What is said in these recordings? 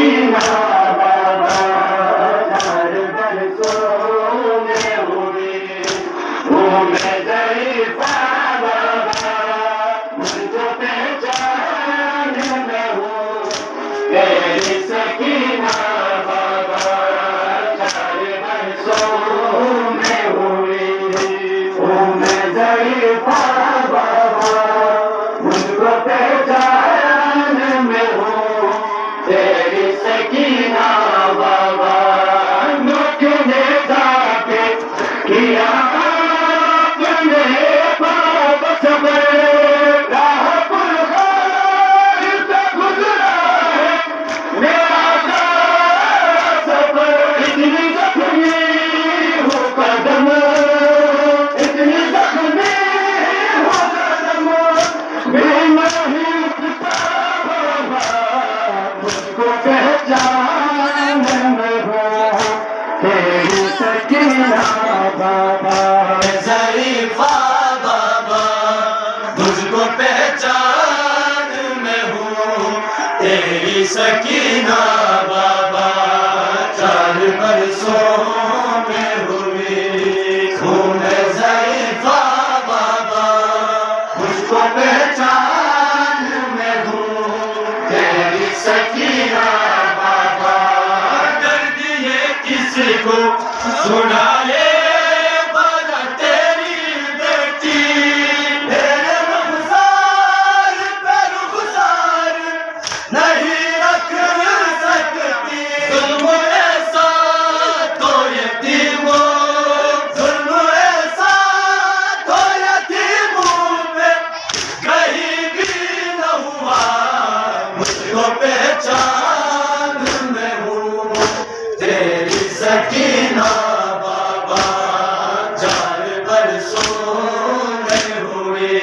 सकीना बाबा चार बरसों में हुई हूँ मैं ज़रीफ़ा बाबा मुझको पहचान में हूँ तेरी सकीना बाबा चार बरसों में हुई हूँ मैं ज़रीफ़ा बाबा मुझको पहचान में हूँ तेरी सकीना बाबा तुझे जाके किया तुमने बाब सबर राह पुरखार पे गुजरा है मेरा सारा सफर इतनी जख्मी हो कदम इतनी जख्मी हो कदम मैं नहीं उठता बाबा मुझको पहचान में हो तेरी सकीना बाबा ज़रीफ़ा बाबा मुझको पहचान में हूँ तेरी सकीना बाबा चार बरसों में हुई हूँ मैं ज़रीफ़ा बाबा मुझको पहचान में हूँ तेरी सकीना बाबा दर्द ये किसी को सुनाए बना तेरी बेटी तेरे रुखसार पे रुखसार नहीं रख सकती जुल्म ऐसा तो यतीमों जुल्म ऐसा तो यतीमों पे कहीं भी न हुआ मुझको पहचान में हूँ तेरी सकीना बाबा चार बरसों में हुई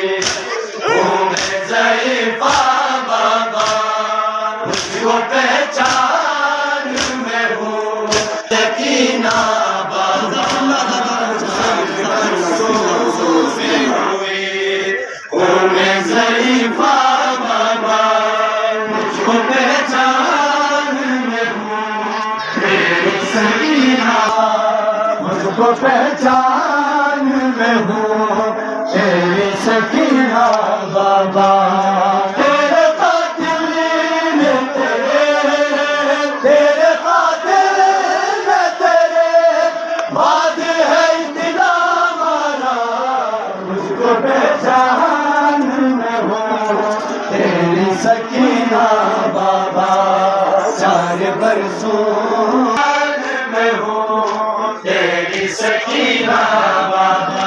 हूँ मैं ज़रीफ़ा बाबा मुझको पहचान में हूँ सकीना बाबा चार बरसों में हुई हूँ मैं ज़रीफ़ा बाबा मुझको पहचान में हूँ तेरी सकीना मुझको पहचान में हूँ तेरी सकीना बाबा तेरे कातिल ने तेरे कातिल ने तेरे बाद है इतना मारा मुझको पहचान में हूँ तेरी सकीना बाबा चार बरसों में हूँ तेरी सकीना बाबा